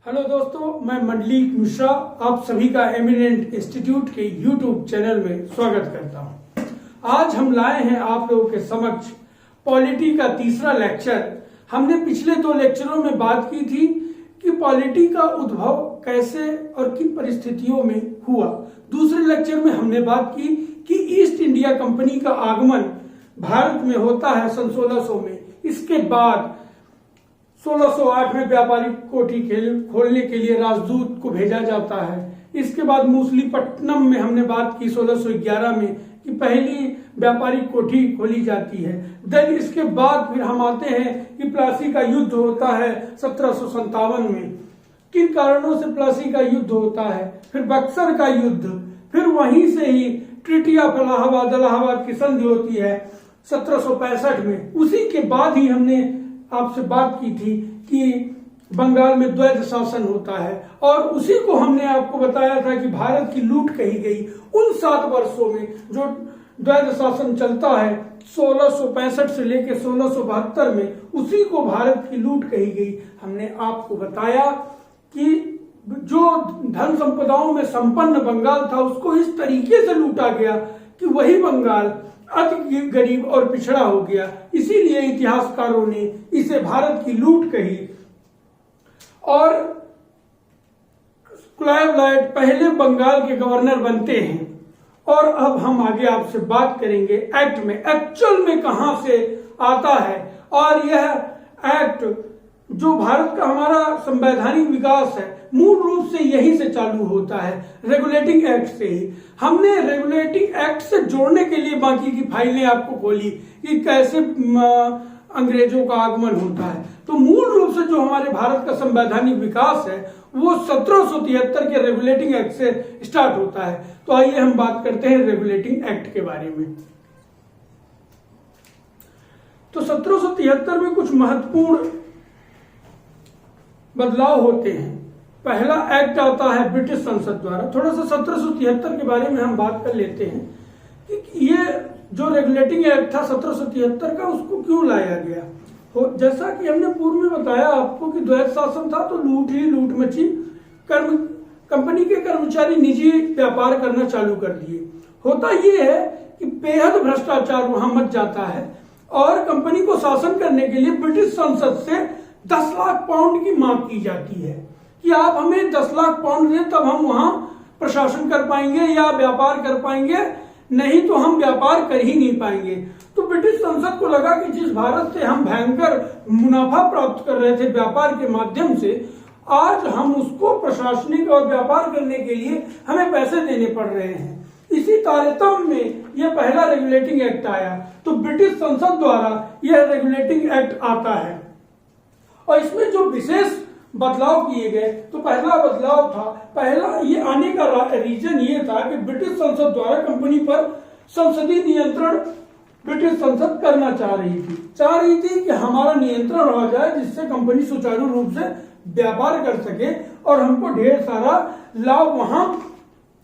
Hello दोस्तों, मैं मंडलीक मिश्रा आप सभी का एमिनेंट इंस्टीट्यूट के यूट्यूब चैनल में स्वागत करता हूं। आज हम लाए हैं आप लोगों के समक्ष पॉलिटी का तीसरा लेक्चर। हमने पिछले 2 लेक्चरों में बात की थी कि पॉलिटी का उद्भव कैसे और किन परिस्थितियों में हुआ। दूसरे लेक्चर में हमने बात की कि ईस्ट इंडिया कंपनी का आगमन भारत में होता है सन 1600 में। इसके बाद 1608 में व्यापारिक कोठी खोलने के लिए राजदूत को भेजा जाता है। इसके बाद मूसलीपट्टनम में हमने बात की 1611 में कि पहली व्यापारिक कोठी खोली जाती है। देन इसके बाद फिर हम आते हैं कि प्लासी का युद्ध होता है 1757 में। किन कारणों से प्लासी का युद्ध होता है? फिर बक्सर का युद्ध, फिर वहीं से ही ट्रीटी ऑफ इलाहाबाद की संधि होती है 1765 में। उसी के बाद ही हमने आपसे बात की थी कि बंगाल में द्वैध शासन होता है और उसी को हमने आपको बताया था कि भारत की लूट कही गई। उन 7 वर्षों में जो द्वैध शासन चलता है 1665 से लेकर 1672 में, उसी को भारत की लूट कही गई। हमने आपको बताया कि जो धन संपदाओं में संपन्न बंगाल था उसको इस तरीके से लूटा गया कि वही बंगाल अति गरीब और पिछड़ा हो गया। इसीलिए इतिहासकारों ने इसे भारत की लूट कही। और क्लाइव लाइट पहले बंगाल के गवर्नर बनते हैं। और अब हम आगे आपसे बात करेंगे एक्ट में, एक्चुअल में कहां से आता है। और यह एक्ट जो भारत का हमारा संवैधानिक विकास है मूल रूप से यहीं से चालू होता है, रेगुलेटिंग एक्ट से ही। हमने रेगुलेटिंग एक्ट से जोड़ने के लिए बाकी की फाइलें आपको खोली कि कैसे अंग्रेजों का आगमन होता है। तो मूल रूप से जो हमारे भारत का संवैधानिक विकास है वो 1773 के रेगुलेटिंग एक्ट से स्टार्ट होता है। तो आइए हम बात करते हैं रेगुलेटिंग एक्ट के बारे में। तो 1773 में कुछ महत्वपूर्ण बदलाव होते हैं। पहला एक्ट आता है ब्रिटिश संसद द्वारा। थोड़ा सा 1773 के बारे में हम बात कर लेते हैं कि ये जो रेगुलेटिंग एक्ट था 1773 का, उसको क्यों लाया गया। जैसा कि हमने पूर्व में बताया आपको कि द्वैध शासन था तो लूट ही लूट मची। कंपनी के कर्मचारी निजी व्यापार करना चालू कर दिए। होता ये है कि बेहद भ्रष्टाचार वहां मच जाता है और कंपनी को शासन करने के लिए ब्रिटिश संसद से 10 लाख पाउंड की मांग की जाती है कि आप हमें 10 लाख पाउंड दें तब हम वहां प्रशासन कर पाएंगे या व्यापार कर पाएंगे, नहीं तो हम व्यापार कर ही नहीं पाएंगे। तो ब्रिटिश संसद को लगा कि जिस भारत से हम भयंकर मुनाफा प्राप्त कर रहे थे व्यापार के माध्यम से, आज हम उसको प्रशासनिक और व्यापार करने के लिए हमें पैसे देने पड़ रहे हैं। इसी तारतम्य में यह पहला रेगुलेटिंग एक्ट आया। तो ब्रिटिश संसद द्वारा यह रेगुलेटिंग एक्ट आता है और इसमें जो विशेष बदलाव किए गए, तो पहला बदलाव था, पहला ये आने का रीजन ये था कि ब्रिटिश संसद द्वारा कंपनी पर संसदीय नियंत्रण ब्रिटिश संसद करना चाह रही थी कि हमारा नियंत्रण हो जाए जिससे कंपनी सुचारू रूप से व्यापार कर सके और हमको ढेर सारा लाभ वहां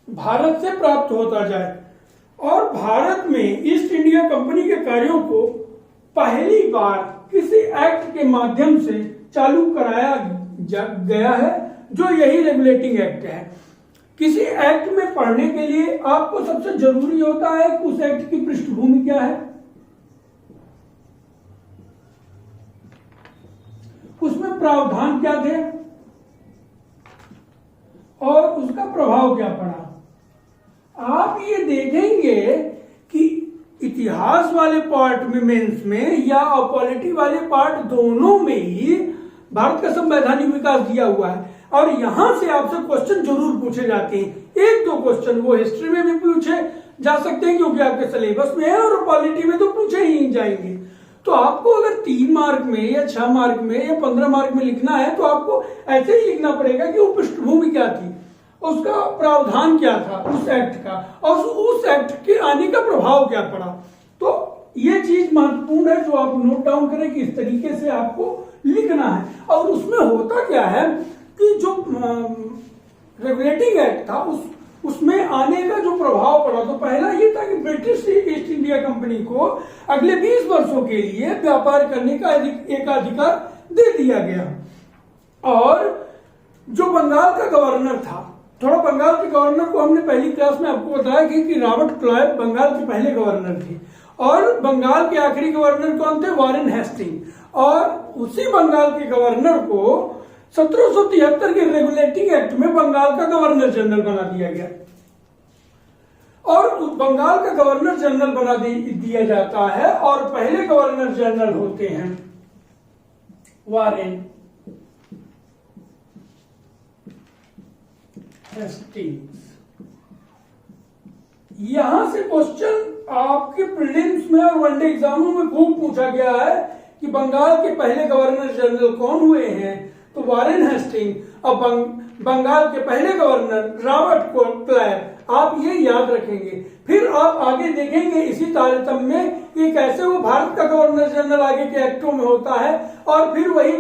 भारत से प्राप्त होता जाए। और भारत में ईस्ट इंडिया कंपनी के कार्यों को पहली बार किसी एक्ट के माध्यम से चालू कराया गया है, जो यही रेगुलेटिंग एक्ट है। किसी एक्ट में पढ़ने के लिए आपको सबसे जरूरी होता है कि उस एक्ट की पृष्ठभूमि क्या है, उसमें प्रावधान क्या थे और उसका प्रभाव क्या पड़ा। आप ये देखेंगे कि इतिहास वाले पार्ट में मेंस में या पॉलिटी वाले पार्ट दोनों में ही भारत का संवैधानिक विकास दिया हुआ है। और यहां से आपसे क्वेश्चन जरूर पूछे जाते हैं। 1-2 क्वेश्चन वो हिस्ट्री में भी पूछे जा सकते हैं क्योंकि आपके सिलेबस में है, और पॉलिटी में तो पूछे ही जाएंगे। तो आपको अगर 3 मार्क में या 6 मार्क में या 15 मार्क में लिखना है तो आपको ऐसे ही लिखना पड़ेगा कि वो पृष्ठभूमि क्या थी, उसका प्रावधान क्या था उस एक्ट का, और उस एक्ट के आने का प्रभाव क्या पड़ा। तो ये चीज महत्वपूर्ण है जो आप नोट डाउन करें कि इस तरीके से आपको लिखना है। और उसमें होता क्या है कि जो रेगुलेटिंग एक्ट था उसमें आने का जो प्रभाव पड़ा, तो पहला ये था कि ब्रिटिश ईस्ट इंडिया कंपनी को अगले 20 वर्षों के लिए व्यापार करने का एक अधिकार दे दिया गया। और जो बंगाल का गवर्नर था, थोड़ा बंगाल के गवर्नर को हमने पहली क्लास में आपको बताया कि रॉबर्ट क्लाइव बंगाल के पहले गवर्नर थे, और बंगाल के आखिरी गवर्नर कौन थे? Warren Hasting. और उसी बंगाल के गवर्नर को 1773 के रेगुलेटिंग एक्ट में बंगाल का गवर्नर जनरल बना दिया गया, और बंगाल का गवर्नर जनरल बना दिया जाता है, और पहले गवर्नर जनरल होते हैं वॉरेन हेस्टिंग्स। यहां से क्वेश्चन आपके प्रीलिम्स में और वनडे एग्जामों में खूब पूछा गया है कि बंगाल के पहले गवर्नर जनरल कौन हुए हैं? तो वॉरेन हेस्टिंग। और बंगाल के पहले गवर्नर रॉबर्ट क्लाइव। आप ये याद रखेंगे। फिर आप आगे देखेंगे इसी तारतम्य में कि कैसे वो भारत का गवर्नर जनरल आगे के एक्टों में होता है, और फिर वही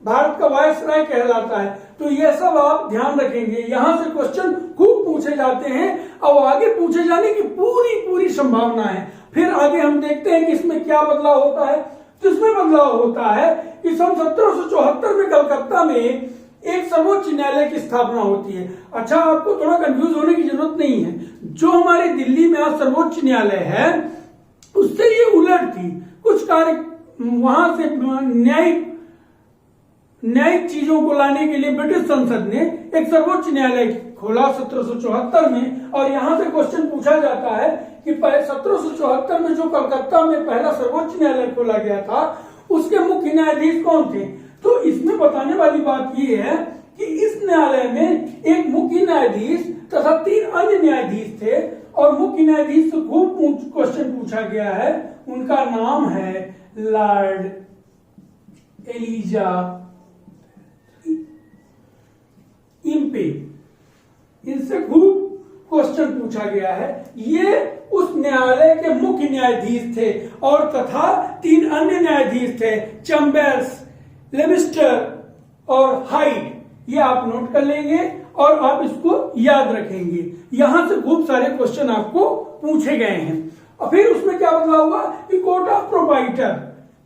भारत का वायसराय कहलाता है। तो ये सब आप ध्यान रखेंगे। यहां से क्वेश्चन खूब पूछे जाते हैं और आगे पूछे जाने की पूरी संभावना है। फिर आगे हम देखते हैं कि इसमें क्या बदलाव होता है। तो इसमें बदलाव होता है कि सन 1774 में कलकत्ता में एक सर्वोच्च न्यायालय की स्थापना होती है। अच्छा, आपको थोड़ा कंफ्यूज होने की जरूरत नहीं है। जो हमारे दिल्ली में आज सर्वोच्च न्यायालय है उससे ये उलट थी। कुछ कार्य वहां से न्यायिक चीजों को लाने के लिए ब्रिटिश संसद ने एक सर्वोच्च न्यायालय खोला 1774 में, और यहां से क्वेश्चन पूछा जाता है कि 1774 में जो कलकत्ता में पहला सर्वोच्च न्यायालय खोला गया था उसके मुख्य न्यायाधीश कौन थे? तो इसमें बताने वाली बात यह है कि इस न्यायालय में एक मुख्य न्यायाधीश तथा 3 अन्य न्यायाधीश थे, और मुख्य न्यायाधीश से खूब क्वेश्चन पूछा गया है। उनका नाम है लॉर्ड एलिजा इम्पे। इनसे खूब क्वेश्चन पूछा गया है। ये उस न्यायालय के मुख्य न्यायाधीश थे, और तथा 3 अन्य न्यायाधीश थे, चैम्बर्स, लेमिस्टर और हाइड। ये आप नोट कर लेंगे और आप इसको याद रखेंगे। यहां से खूब सारे क्वेश्चन आपको पूछे गए हैं। और फिर उसमें क्या बदलाव हुआ कि कोर्ट ऑफ प्रोपाइटर,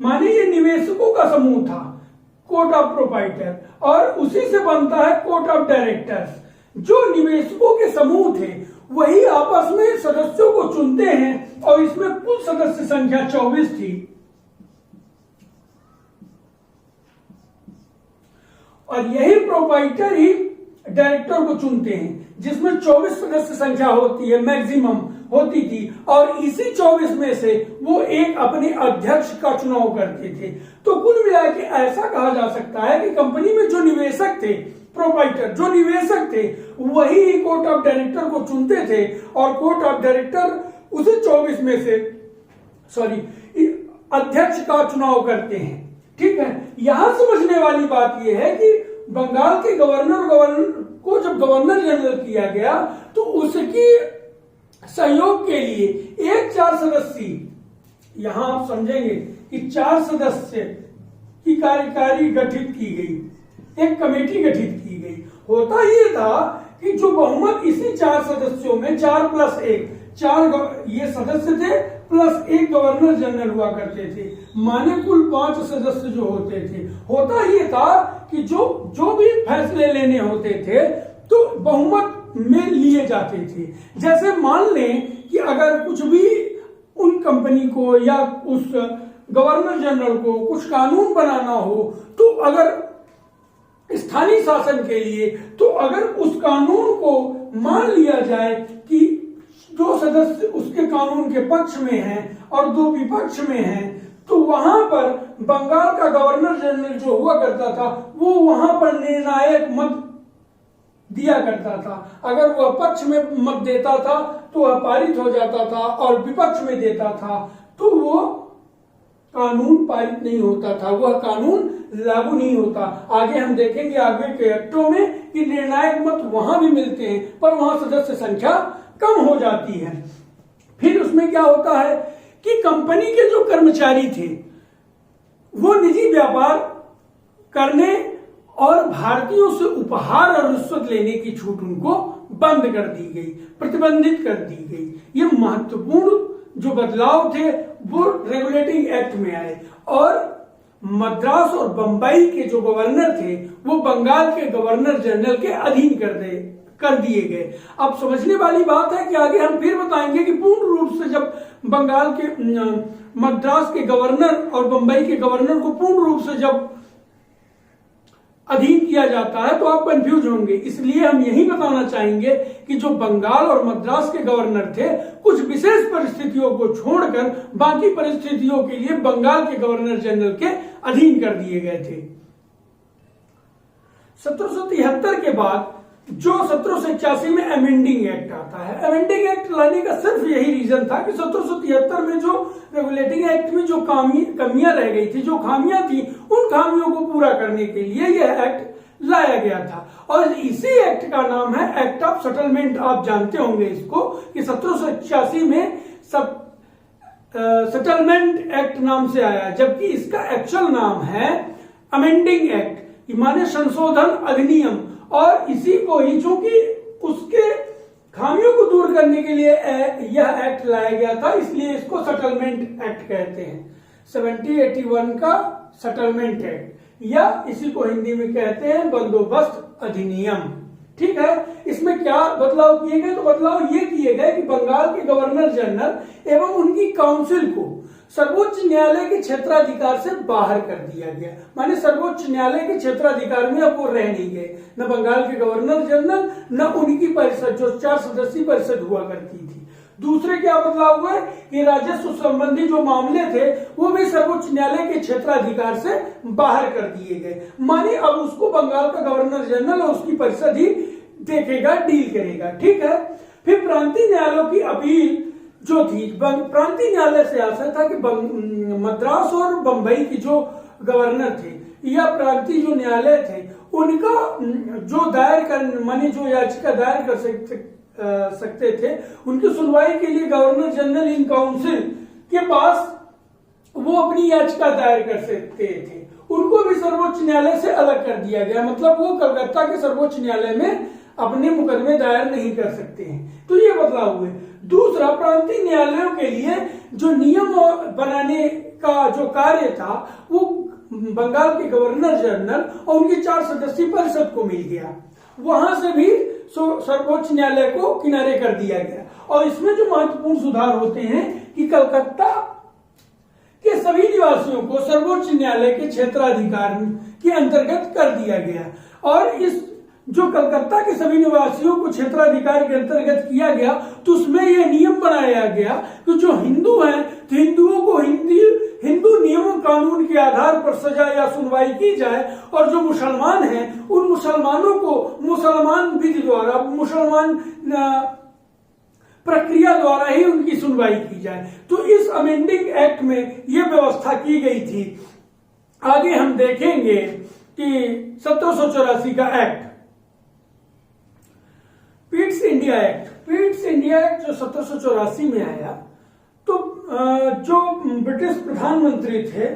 माने ये निवेशकों का समूह था, कोर्ट ऑफ प्रोपाइटर, और उसी से बनता है कोर्ट ऑफ डायरेक्टर्स। जो निवेशकों के समूह थे वही आपस में सदस्यों को चुनते हैं, और इसमें कुल सदस्य संख्या 24 थी। और यही प्रोपाइटर ही डायरेक्टर को चुनते हैं, जिसमें 24 सदस्य संख्या होती है, मैक्सिमम होती थी। और इसी 24 में से वो एक अपने अध्यक्ष का चुनाव करते थे। तो कुल मिला के ऐसा कहा जा सकता है कि कंपनी में जो निवेशक थे, प्रोपाइटर जो निवेशक थे, वही कोर्ट ऑफ डायरेक्टर को चुनते थे, और कोर्ट ऑफ डायरेक्टर उसे 24 में से अध्यक्ष का चुनाव करते हैं। ठीक है। यहां समझने वाली बात यह है कि बंगाल के गवर्नर को जब गवर्नर जनरल किया गया तो उसकी सहयोग के लिए एक 4 सदस्यीय, यहां आप समझेंगे कि 4 सदस्य की कार्यकारी गठित की गई, एक कमेटी गठित की गई। होता यह था कि जो बहुमत इसी 4 सदस्यों में 4 + 1, 4 ये सदस्य थे प्लस एक गवर्नर जनरल हुआ करते थे, माने कुल 5 सदस्य जो होते थे। होता ये था कि जो भी फैसले लेने होते थे तो बहुमत में लिए जाते थे। जैसे मान लें कि अगर कुछ भी उन कंपनी को या उस गवर्नर जनरल को कुछ कानून बनाना हो, तो अगर स्थानीय शासन के लिए, तो अगर उस कानून को मान लिया जाए कि 2 सदस्य उसके कानून के पक्ष में हैं और 2 विपक्ष में हैं, तो वहां पर बंगाल का गवर्नर जनरल जो हुआ करता था वो वहां पर निर्णायक मत दिया करता था। अगर वह पक्ष में मत देता था तो वह पारित हो जाता था, और विपक्ष में देता था तो वो कानून पारित नहीं होता था, वह कानून लागू नहीं होता। आगे हम देखेंगे आगे के एक्टों में कि निर्णायक मत वहां भी मिलते हैं, पर वहां सदस्य संख्या कम हो जाती है। फिर उसमें क्या होता है कि कंपनी के जो कर्मचारी थे वो निजी व्यापार करने और भारतीयों से उपहार और रिश्वत लेने की छूट उनको बंद कर दी गई, प्रतिबंधित कर दी गई। ये महत्वपूर्ण जो बदलाव थे वो रेगुलेटिंग एक्ट में आए। और मद्रास और बंबई के जो गवर्नर थे वो बंगाल के गवर्नर जनरल के अधीन कर दिए गए। अब समझने वाली बात है कि आगे हम फिर बताएंगे कि पूर्ण रूप से जब बंगाल के मद्रास के गवर्नर और बंबई के गवर्नर को पूर्ण रूप से जब अधीन किया जाता है तो आप कंफ्यूज होंगे। इसलिए हम यही बताना चाहेंगे कि जो बंगाल और मद्रास के गवर्नर थे कुछ विशेष परिस्थितियों को छोड़कर बाकी परिस्थितियों के लिए बंगाल के गवर्नर जनरल के अधीन कर दिए गए थे। 1773 के बाद जो 1781 में अमेंडिंग एक्ट आता है, अमेंडिंग एक्ट लाने का सिर्फ यही रीजन था कि 1773 में जो रेगुलेटिंग एक्ट में जो कमियां रह गई थी, जो खामियां थी, उन खामियों को पूरा करने के लिए यह एक्ट लाया गया था और इसी एक्ट का नाम है एक्ट ऑफ सेटलमेंट। आप जानते होंगे इसको कि 1781 में सेटलमेंट एक्ट नाम से आया, जबकि इसका एक्चुअल नाम है अमेंडिंग एक्ट, माने संशोधन अधिनियम। और इसी को ही चूंकि उसके खामियों को दूर करने के लिए यह एक्ट लाया गया था, इसलिए इसको सेटलमेंट एक्ट कहते हैं। 1781 का सेटलमेंट एक्ट या इसी को हिंदी में कहते हैं बंदोबस्त अधिनियम। ठीक है, इसमें क्या बदलाव किए गए? तो बदलाव ये किए गए कि बंगाल के गवर्नर जनरल एवं उनकी काउंसिल को सर्वोच्च न्यायालय के क्षेत्राधिकार से बाहर कर दिया गया। माने सर्वोच्च न्यायालय के क्षेत्राधिकार में अब वो रह नहीं गए, न बंगाल के गवर्नर जनरल न उनकी परिषद जो 4 सदस्यीय परिषद हुआ करती थी। दूसरे क्या बदलाव हुआ कि राजस्व संबंधी जो मामले थे वो भी सर्वोच्च न्यायालय के क्षेत्राधिकार से बाहर कर दिए गए। माने अब उसको बंगाल का गवर्नर जनरल और उसकी परिषद ही देखेगा, डील करेगा। ठीक है, फिर प्रांतीय न्यायालयों की अपील जो थी, प्रांतीय न्यायालय से आशा था कि मद्रास और बंबई की जो गवर्नर थे या प्रांतीय जो न्यायालय थे उनका जो दायर कर माने जो याचिका दायर कर सकते थे उनकी सुनवाई के लिए गवर्नर जनरल इन काउंसिल के पास वो अपनी याचिका दायर कर सकते थे। उनको भी सर्वोच्च न्यायालय से अलग कर दिया गया, मतलब वो कलकत्ता के सर्वोच्च न्यायालय में अपने मुकदमे दायर नहीं कर सकते हैं। तो ये बदलाव हुए। दूसरा, प्रांतीय न्यायालयों के लिए जो नियम बनाने का जो कार्य था वो बंगाल के गवर्नर जनरल और उनकी 4 सदस्यीय परिषद को मिल गया। वहां से भी सर्वोच्च न्यायालय को किनारे कर दिया गया। और इसमें जो महत्वपूर्ण सुधार होते हैं कि कलकत्ता के सभी निवासियों को सर्वोच्च न्यायालय के क्षेत्राधिकार के अंतर्गत कर दिया गया। और इस जो कलकत्ता के सभी निवासियों को क्षेत्राधिकार के अंतर्गत किया गया तो उसमें यह नियम बनाया गया कि जो हिंदू हैं तो हिंदुओं को हिंदू नियमों कानून के आधार पर सजा या सुनवाई की जाए और जो मुसलमान हैं उन मुसलमानों को मुसलमान विधि द्वारा, मुसलमान प्रक्रिया द्वारा ही उनकी सुनवाई की जाए। तो इस अमेंडिंग एक्ट में यह व्यवस्था की गई थी। आगे हम देखेंगे कि 1784 का act Pitt's India act. Pitt's India act जो 1784 में आया तो जो ब्रिटिश प्रधानमंत्री थे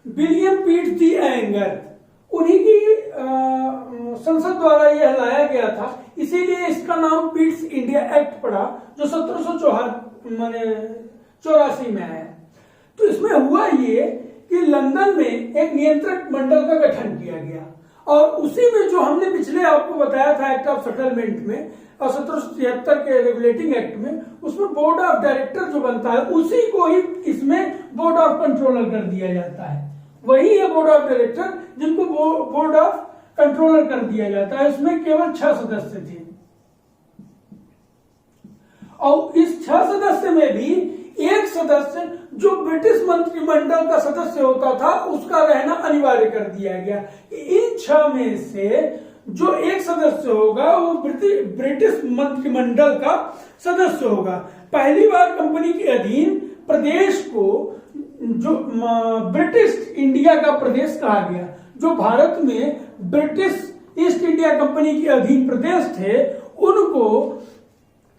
विलियम पिट दी एंगर, उन्हीं की संसद द्वारा यह लाया गया था, इसीलिए इसका नाम पिट्स इंडिया एक्ट पड़ा जो 1784 में आया। तो इसमें हुआ ये कि लंदन में एक नियंत्रक मंडल का गठन किया गया और उसी में जो हमने पिछले आपको बताया था एक्ट ऑफ सेटलमेंट में और 1773 के रेगुलेटिंग एक्ट में, उसमें बोर्ड ऑफ डायरेक्टर जो बनता है उसी को ही इसमें बोर्ड ऑफ कंट्रोलर कर दिया जाता है। वही है बोर्ड ऑफ डायरेक्टर जिनको बोर्ड ऑफ कंट्रोलर कर दिया जाता है। इसमें केवल 6 सदस्य थे और इस 6 सदस्य में भी एक सदस्य जो ब्रिटिश मंत्रिमंडल का सदस्य होता था उसका रहना अनिवार्य कर दिया गया। इन 6 में से जो एक सदस्य होगा वो ब्रिटिश मंत्रिमंडल का सदस्य होगा। पहली बार कंपनी के अधीन प्रदेश को जो ब्रिटिश इंडिया का प्रदेश कहा गया, जो भारत में ब्रिटिश ईस्ट इंडिया कंपनी के अधीन प्रदेश थे उनको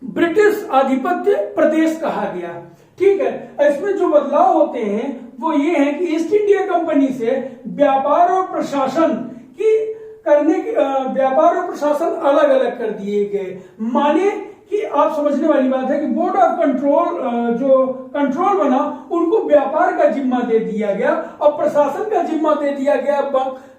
ब्रिटिश आधिपत्य प्रदेश कहा गया। ठीक है, इसमें जो बदलाव होते हैं वो ये है कि ईस्ट इंडिया कंपनी से व्यापार और प्रशासन व्यापार और प्रशासन अलग अलग कर दिए गए। माने कि आप समझने वाली बात है कि बोर्ड ऑफ कंट्रोल जो कंट्रोल बना उनको व्यापार का जिम्मा दे दिया गया और प्रशासन का जिम्मा दे दिया गया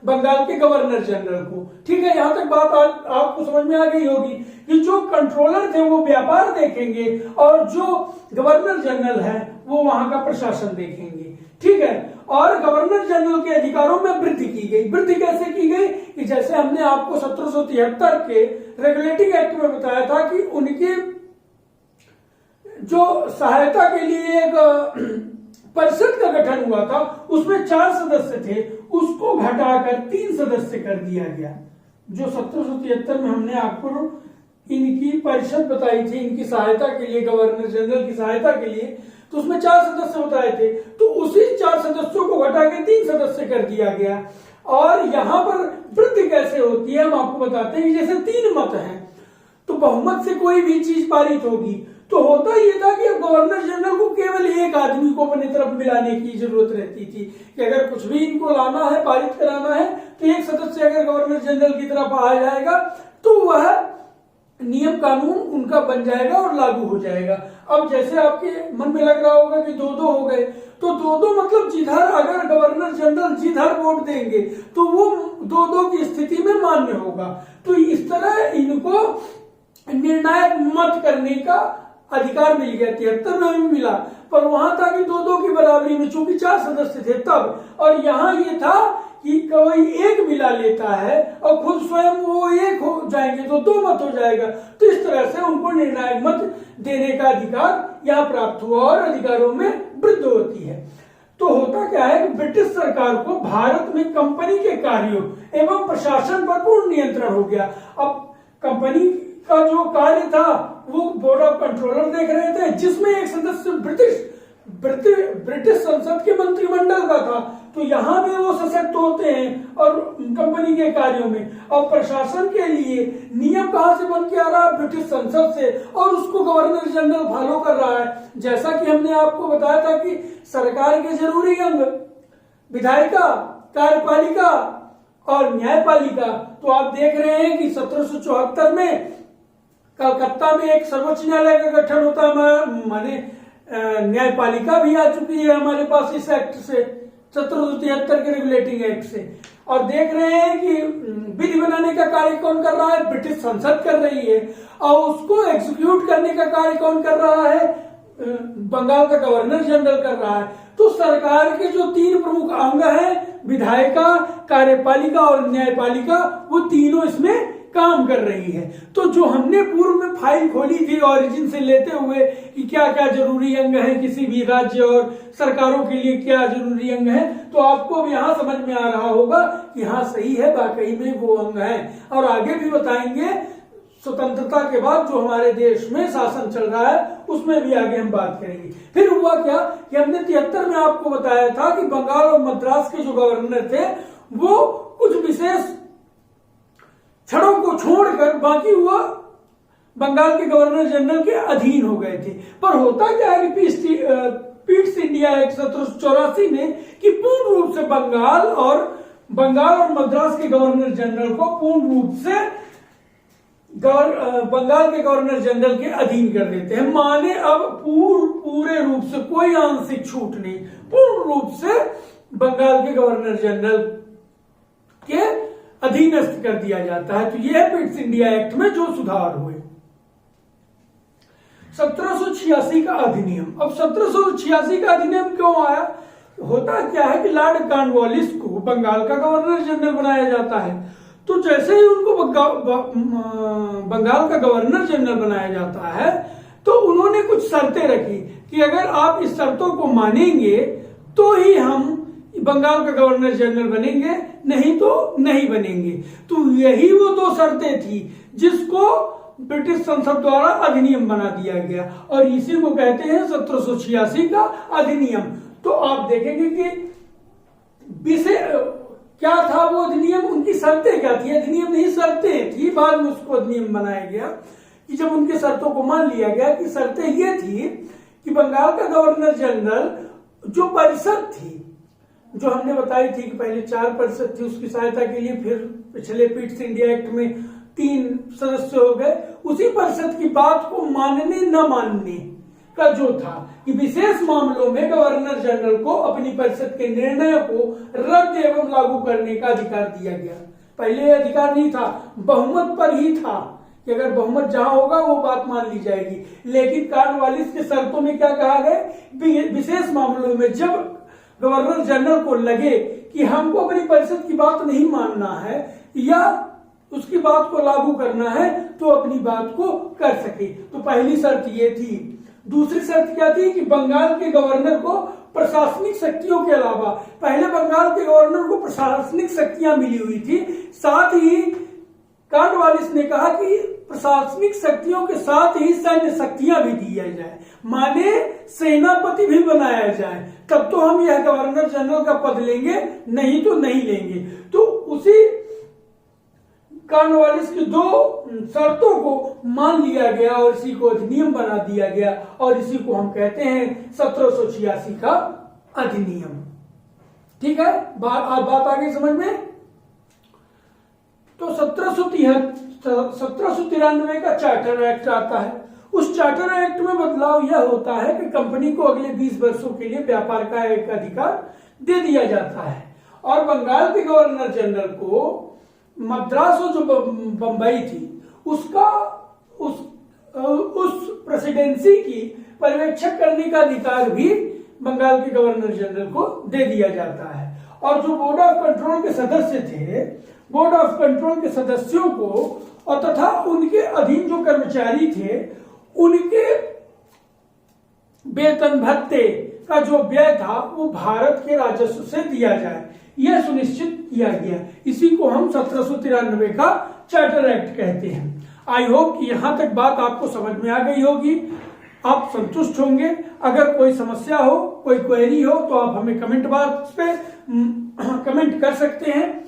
बंगाल के गवर्नर जनरल को। ठीक है, यहां तक बात आपको समझ में आ गई होगी कि जो कंट्रोलर थे वो व्यापार देखेंगे और जो गवर्नर जनरल है वो वहां का प्रशासन देखेंगे। ठीक है, और गवर्नर जनरल के अधिकारों में वृद्धि की गई। वृद्धि कैसे की गई कि जैसे हमने आपको 1773 के रेगुलेटिंग एक्ट में बताया था कि उनकी जो सहायता के लिए एक परिषद का गठन हुआ था उसमें 4 सदस्य थे, उसको घटाकर 3 सदस्य कर दिया गया। जो 1773 में हमने आपको इनकी परिषद बताई थी इनकी सहायता के लिए, गवर्नर जनरल की सहायता के लिए, तो उसमें 4 सदस्य बताए थे, तो उसी 4 सदस्यों को घटा के 3 सदस्य कर दिया गया। और यहां पर वृद्धि कैसे होती है हम आपको बताते हैं कि जैसे 3 मत हैं तो बहुमत से कोई भी चीज पारित होगी, तो होता यह था कि अब गवर्नर जनरल को केवल एक आदमी को अपनी तरफ मिलाने की जरूरत रहती थी कि अगर कुछ भी इनको लाना है, पारित कराना है, तो एक सदस्य अगर गवर्नर जनरल की तरफ आ जाएगा तो वह नियम कानून उनका बन जाएगा और लागू हो जाएगा। अब जैसे आपके मन में लग रहा होगा कि 2-2 हो गए, तो 2-2 मतलब जिधर अगर गवर्नर जनरल जिधर वोट देंगे तो वो 2-2 की स्थिति में मान्य होगा। तो इस तरह इनको निर्णायक मत करने का अधिकार मिल गया। 73 में भी मिला, पर वहां था कि 2-2 की बराबरी में, चूंकि 4 सदस्य थे तब, और यहां ये था कि कोई एक मिला लेता है और खुद स्वयं वो एक हो जाएंगे तो 2 मत हो जाएगा। तो इस तरह से उनको निर्णायक मत देने का अधिकार यहां प्राप्त हुआ और अधिकारों में वृद्धि होती है। तो होता क्या है कि ब्रिटिश सरकार को भारत में कंपनी के कार्यों एवं प्रशासन पर पूर्ण नियंत्रण हो गया। अब कंपनी का जो कार्य था वो बोर्ड ऑफ कंट्रोलर देख रहे थे, जिसमें एक सदस्य ब्रिटिश संसद के मंत्रिमंडल का था, तो यहां भी वो सशक्त होते हैं और कंपनी के कार्यों में। और प्रशासन के लिए नियम कहां से बन के आ रहा है? ब्रिटिश संसद से, और उसको गवर्नर जनरल फॉलो कर रहा है। जैसा कि हमने आपको बताया था कि सरकार के जरूरी अंग विधायिका, कार्यपालिका और न्यायपालिका, तो आप देख रहे हैं कि 1774 में कलकत्ता में एक सर्वोच्च न्यायालय का गठन होता है, माने न्यायपालिका भी आ चुकी है हमारे पास इस एक्ट से, 1773 के रेगुलेटिंग एक्ट से। और देख रहे हैं कि बिल बनाने का कार्य कौन कर रहा है? ब्रिटिश संसद कर रही है, और उसको एग्जीक्यूट करने का कार्य कौन कर रहा है? बंगाल का गवर्नर जनरल कर रहा है। तो सरकार के जो 3 प्रमुख अंग हैं, विधायिका, कार्यपालिका और न्यायपालिका, वो तीनों इसमें काम कर रही है। तो जो हमने पूर्व में फाइल खोली थी ऑरिजिन से लेते हुए कि क्या क्या जरूरी अंग है किसी भी राज्य और सरकारों के लिए, क्या जरूरी अंग है, तो आपको अब यहां समझ में आ रहा होगा कि हाँ सही है, वाकई में वो अंग है। और आगे भी बताएंगे स्वतंत्रता के बाद जो हमारे देश में शासन चल रहा है उसमें भी आगे हम बात करेंगे। फिर हुआ क्या कि हमने 73 में आपको बताया था कि बंगाल और मद्रास के जो गवर्नर थे वो कुछ विशेष क्षणों को छोड़कर बाकी हुआ बंगाल के गवर्नर जनरल के अधीन हो गए थे। पर होता क्या है कि पीट्स इंडिया एक्ट 1784 में कि पूर्ण रूप से बंगाल और मद्रास के गवर्नर जनरल को पूर्ण रूप से बंगाल के गवर्नर जनरल के अधीन कर देते हैं। माने अब पूरे रूप से कोई आंशिक छूट नहीं, पूर्ण रूप से बंगाल के गवर्नर जनरल के अधीनस्थ कर दिया जाता है। तो यह है पिट्स इंडिया एक्ट में जो सुधार हुए। 1786 का अधिनियम। अब 1786 का अधिनियम क्यों आया? होता क्या है कि लॉर्ड कॉर्नवालिस को बंगाल का गवर्नर जनरल बनाया जाता है। तो जैसे ही उनको बंगाल का गवर्नर जनरल बनाया जाता है तो उन्होंने कुछ शर्तें रखी कि अगर आप इस शर्तों को मानेंगे तो ही हम बंगाल का गवर्नर जनरल बनेंगे, नहीं तो नहीं बनेंगे। तो यही वो 2 शर्तें थी जिसको ब्रिटिश संसद द्वारा अधिनियम बना दिया गया और इसी को कहते हैं 1786 का अधिनियम। तो आप देखेंगे कि विषय क्या था वो अधिनियम, उनकी शर्तें क्या थी? अधिनियम नहीं शर्तें थी, बाद में उसको अधिनियम बनाया गया कि जब उनके शर्तों को मान लिया गया कि शर्तें ये थी कि बंगाल का गवर्नर जनरल जो परिषद थी, जो हमने बताई थी कि पहले 4 परिषद थी उसकी सहायता के लिए, फिर पिछले पिट्स इंडिया एक्ट में 3 सदस्य हो गए। उसी परिषद की बात को मानने न मानने का जो था कि विशेष मामलों में गवर्नर जनरल को अपनी परिषद के निर्णयों को रद्द एवं लागू करने का अधिकार दिया गया। पहले अधिकार नहीं था, बहुमत पर ही था कि अगर बहुमत जहां होगा वो बात मान ली जाएगी। लेकिन कॉर्नवालिस के शर्तों में क्या कहा गया, विशेष मामलों में जब गवर्नर जनरल को लगे कि हमको अपनी परिषद की बात नहीं मानना है या उसकी बात को लागू करना है तो अपनी बात को कर सके। तो पहली शर्त ये थी। दूसरी शर्त क्या थी कि बंगाल के गवर्नर को प्रशासनिक शक्तियों के अलावा, पहले बंगाल के गवर्नर को प्रशासनिक शक्तियां मिली हुई थी, साथ ही कॉर्नवालिस ने कहा कि प्रशासनिक शक्तियों के साथ ही सैन्य शक्तियां भी दिया जाए, माने सेनापति भी बनाया जाए, तब तो हम यह गवर्नर जनरल का पद लेंगे, नहीं तो नहीं लेंगे। तो उसी कॉर्नवालिस की 2 शर्तों को मान लिया गया और इसी को अधिनियम बना दिया गया और इसी को हम कहते हैं 1786 का अधिनियम। ठीक है, बात आ गई समझ में। तो 1793 का चार्टर एक्ट आता है। उस चार्टर एक्ट में बदलाव यह होता है कि कंपनी को अगले 20 वर्षों के लिए व्यापार का एक अधिकार दे दिया जाता है और बंगाल के गवर्नर जनरल को मद्रास और जो बंबई थी उसका उस प्रेसिडेंसी की पर्यवेक्षक करने का अधिकार भी बंगाल के गवर्नर जनरल को दे दिया जाता है। और जो बोर्ड ऑफ कंट्रोल के सदस्य थे, बोर्ड ऑफ कंट्रोल के सदस्यों को और तथा उनके अधीन जो कर्मचारी थे उनके वेतन भत्ते का जो व्यय था वो भारत के राजस्व से दिया जाए, यह सुनिश्चित किया गया। इसी को हम 1793 का चार्टर एक्ट कहते हैं। आई होप कि यहां तक बात आपको समझ में आ गई होगी, आप संतुष्ट होंगे। अगर कोई समस्या हो, कोई क्वेरी हो तो आप हमें कमेंट बॉक्स पे कमेंट कर सकते हैं।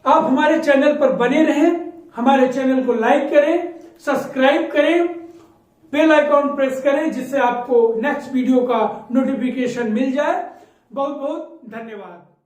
आप हमारे चैनल पर बने रहें, हमारे चैनल को लाइक करें, सब्सक्राइब करें, बेल आइकॉन प्रेस करें जिससे आपको नेक्स्ट वीडियो का नोटिफिकेशन मिल जाए। बहुत बहुत धन्यवाद।